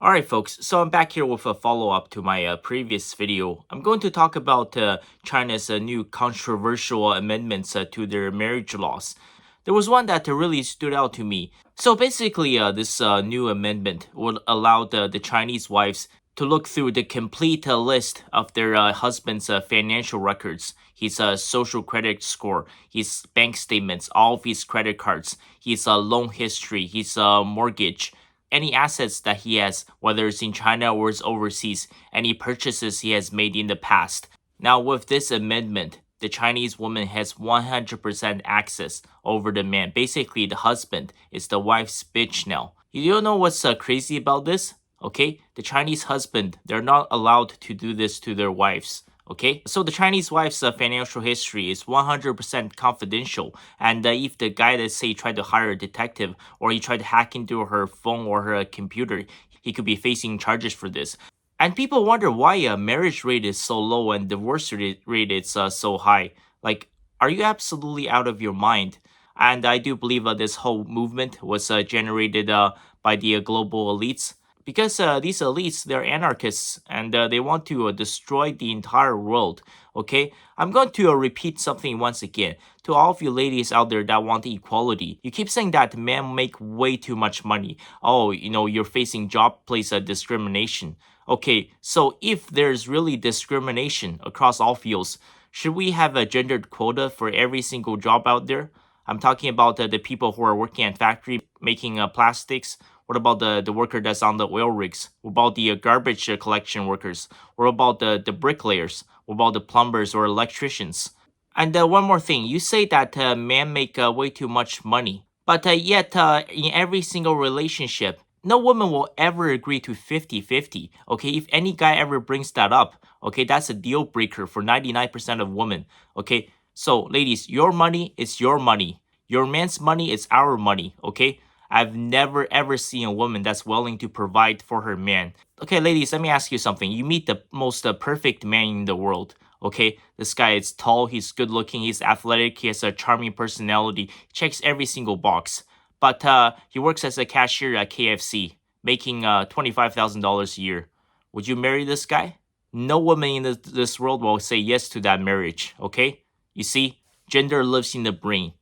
Alright folks, so I'm back here with a follow-up to my previous video. I'm going to talk about China's new controversial amendments to their marriage laws. There was one that really stood out to me. So basically, this new amendment would allow the Chinese wives to look through the complete list of their husband's financial records, his social credit score, his bank statements, all of his credit cards, his loan history, his mortgage, any assets that he has, whether it's in China or it's overseas, any purchases he has made in the past. Now, with this amendment, the Chinese woman has 100% access over the man. Basically, the husband is the wife's bitch now. You don't know what's crazy about this? Okay, the Chinese husband, they're not allowed to do this to their wives. Okay, so the Chinese wife's financial history is 100% confidential, and if the guy, let's say, tried to hire a detective or he tried to hack into her phone or her computer, he could be facing charges for this. And people wonder why a marriage rate is so low and divorce rate is so high. Like, are you absolutely out of your mind? And I do believe this whole movement was generated by the global elites, because these elites, they're anarchists and they want to destroy the entire world. Okay, I'm going to repeat something once again to all of you ladies out there that want equality. You keep saying that men make way too much money. Oh, you're facing job place discrimination. Okay, so if there's really discrimination across all fields, should we have a gendered quota for every single job out there? I'm talking about the people who are working at factory making plastics. What about the worker that's on the oil rigs? What about the garbage collection workers? What about the bricklayers? What about the plumbers or electricians? And one more thing, you say that men make way too much money, but yet in every single relationship, no woman will ever agree to 50-50. Okay, if any guy ever brings that up, okay, that's a deal breaker for 99% of women. Okay, so ladies, your money is your money. Your man's money is our money. Okay, I've never ever seen a woman that's willing to provide for her man. Okay, ladies, let me ask you something. You meet the most perfect man in the world. Okay, this guy is tall, he's good looking, he's athletic, he has a charming personality, checks every single box. But he works as a cashier at KFC, making $25,000 a year. Would you marry this guy? No woman in this world will say yes to that marriage. Okay, you see, gender lives in the brain.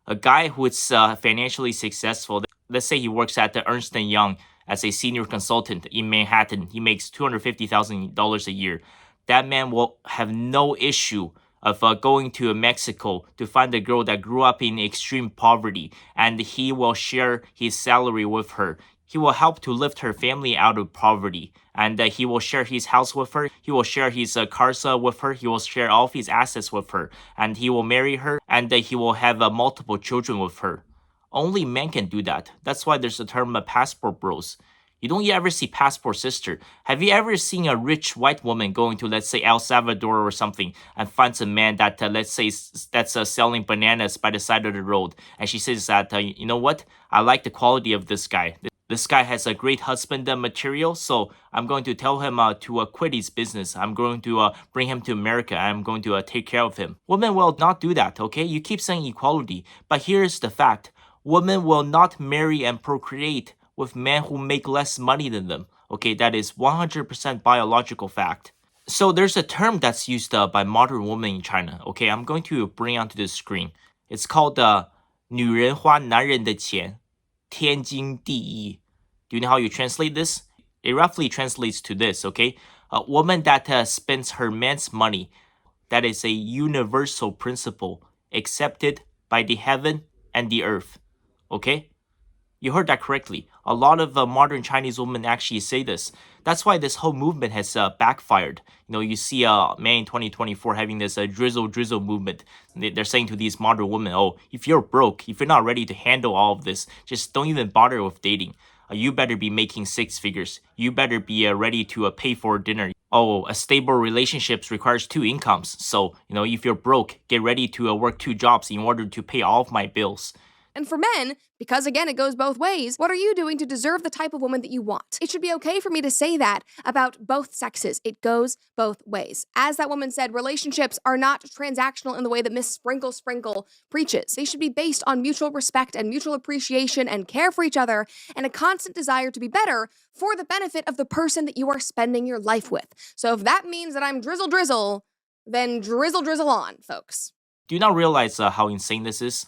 A guy who is financially successful, let's say he works at the Ernst & Young as a senior consultant in Manhattan, he makes $250,000 a year. That man will have no issue of going to Mexico to find a girl that grew up in extreme poverty, and he will share his salary with her. He will help to lift her family out of poverty, and he will share his house with her. He will share his cars with her. He will share all of his assets with her, and he will marry her, and he will have multiple children with her. Only men can do that. That's why there's a term passport bros. You don't ever see passport sister. Have you ever seen a rich white woman going to, let's say, El Salvador or something and finds a man that, let's say, that's selling bananas by the side of the road, and she says that, you know what? I like the quality of this guy. This guy has a great husband material, so I'm going to tell him to quit his business. I'm going to bring him to America. I'm going to take care of him. Women will not do that, okay? You keep saying equality, but here's the fact. Women will not marry and procreate with men who make less money than them. Okay, that is 100% biological fact. So there's a term that's used by modern women in China. Okay, I'm going to bring onto the screen. It's called 女人花男人的钱，天经地义. Do you know how you translate this? It roughly translates to this, okay? A woman that spends her man's money, that is a universal principle accepted by the heaven and the earth. Okay? You heard that correctly. A lot of modern Chinese women actually say this. That's why this whole movement has backfired. You see man in 2024 having this drizzle movement. They're saying to these modern women, oh, if you're broke, if you're not ready to handle all of this, just don't even bother with dating. You better be making six figures. You better be ready to pay for dinner. Oh, a stable relationships requires two incomes. So, if you're broke, get ready to work two jobs in order to pay all of my bills. And for men, because again, it goes both ways, what are you doing to deserve the type of woman that you want? It should be okay for me to say that about both sexes. It goes both ways. As that woman said, relationships are not transactional in the way that Miss Sprinkle Sprinkle preaches. They should be based on mutual respect and mutual appreciation and care for each other and a constant desire to be better for the benefit of the person that you are spending your life with. So if that means that I'm drizzle, then drizzle on, folks. Do you not realize how insane this is?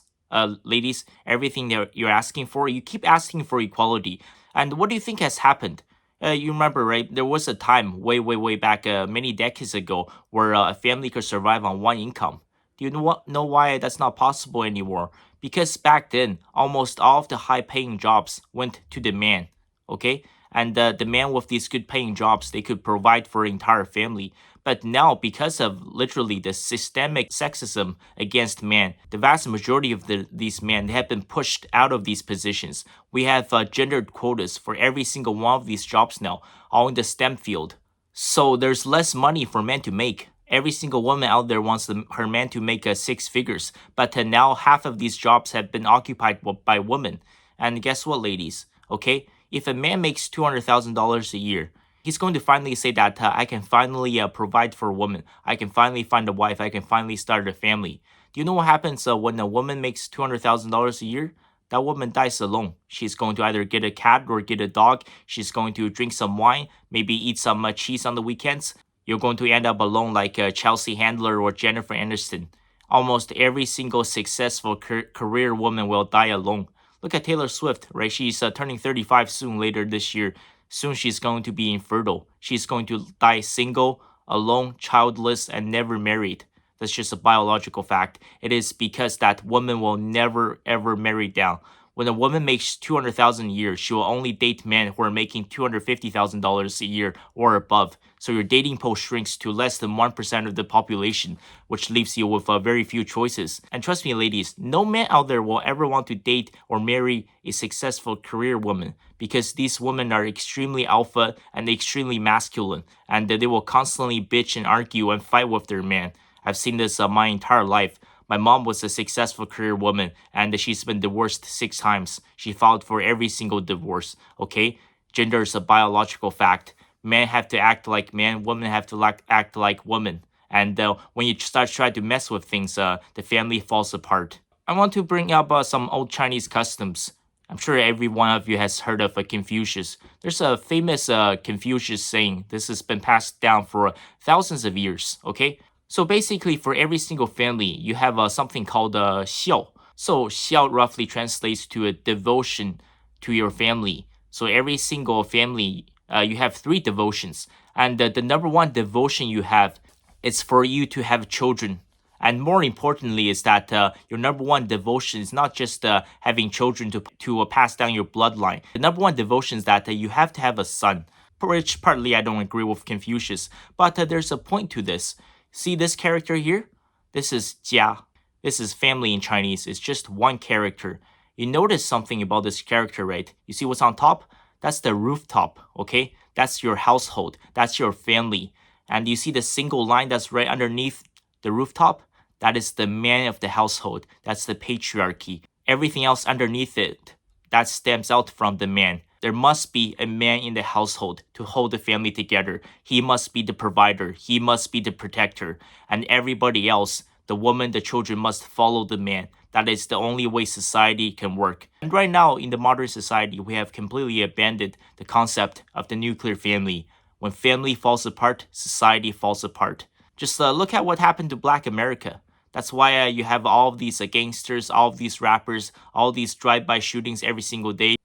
Ladies, everything that you're asking for, you keep asking for equality. And what do you think has happened? You remember, right? There was a time way back, many decades ago, where a family could survive on one income. Do you know why that's not possible anymore? Because back then, almost all of the high-paying jobs went to the man. Okay, and the man with these good-paying jobs, they could provide for the entire family. But now, because of literally the systemic sexism against men, the vast majority of these men have been pushed out of these positions. We have gendered quotas for every single one of these jobs now, all in the STEM field. So there's less money for men to make. Every single woman out there wants her man to make six figures, but now half of these jobs have been occupied by women. And guess what, ladies? Okay, if a man makes $200,000 a year, he's going to finally say that I can finally provide for a woman. I can finally find a wife. I can finally start a family. Do you know what happens when a woman makes $200,000 a year? That woman dies alone. She's going to either get a cat or get a dog. She's going to drink some wine, maybe eat some cheese on the weekends. You're going to end up alone like Chelsea Handler or Jennifer Aniston. Almost every single successful career woman will die alone. Look at Taylor Swift, right? She's turning 35 soon later this year. Soon she's going to be infertile. She's going to die single, alone, childless, and never married. That's just a biological fact. It is because that woman will never ever marry down. When a woman makes $200,000 a year, she will only date men who are making $250,000 a year or above. So your dating pool shrinks to less than 1% of the population, which leaves you with very few choices. And trust me, ladies, no man out there will ever want to date or marry a successful career woman because these women are extremely alpha and extremely masculine, and they will constantly bitch and argue and fight with their man. I've seen this my entire life. My mom was a successful career woman and she's been divorced 6 times. She filed for every single divorce, okay? Gender is a biological fact. Men have to act like men, women have to act like women. And when you start trying to mess with things, the family falls apart. I want to bring up some old Chinese customs. I'm sure every one of you has heard of Confucius. There's a famous Confucius saying. This has been passed down for thousands of years, okay? So basically, for every single family, you have something called xiao. So xiao roughly translates to a devotion to your family. So every single family, you have 3 devotions. And the number one devotion you have is for you to have children. And more importantly is that your number one devotion is not just having children to pass down your bloodline. The number one devotion is that you have to have a son. Which partly I don't agree with Confucius, but there's a point to this. See this character here? This is Jia. This is family in Chinese. It's just one character. You notice something about this character, right? You see what's on top? That's the rooftop, okay? That's your household. That's your family. And you see the single line that's right underneath the rooftop? That is the man of the household. That's the patriarchy. Everything else underneath it, that stems out from the man. There must be a man in the household to hold the family together. He must be the provider. He must be the protector. And everybody else, the woman, the children must follow the man. That is the only way society can work. And right now, in the modern society, we have completely abandoned the concept of the nuclear family. When family falls apart, society falls apart. Just look at what happened to Black America. That's why you have all of these gangsters, all of these rappers, all these drive-by shootings every single day.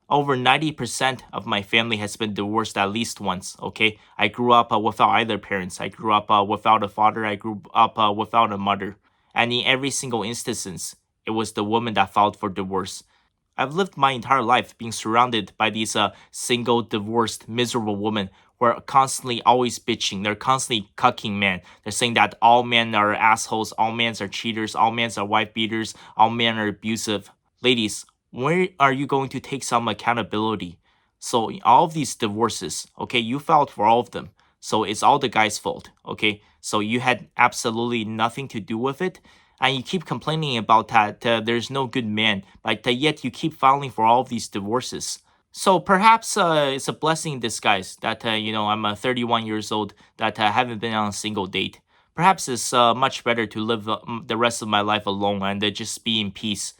Over 90% of my family has been divorced at least once, okay? I grew up without either parents. I grew up without a father. I grew up without a mother. And in every single instance, it was the woman that filed for divorce. I've lived my entire life being surrounded by these single, divorced, miserable women who are constantly always bitching. They're constantly cucking men. They're saying that all men are assholes, all men are cheaters, all men are wife beaters, all men are abusive. Ladies, where are you going to take some accountability? So all of these divorces, okay, you filed for all of them. So it's all the guy's fault, okay? So you had absolutely nothing to do with it. and you keep complaining about that there's no good man, but yet you keep filing for all of these divorces. So perhaps it's a blessing in disguise that I'm 31 years old, that I haven't been on a single date. Perhaps it's much better to live the rest of my life alone and just be in peace.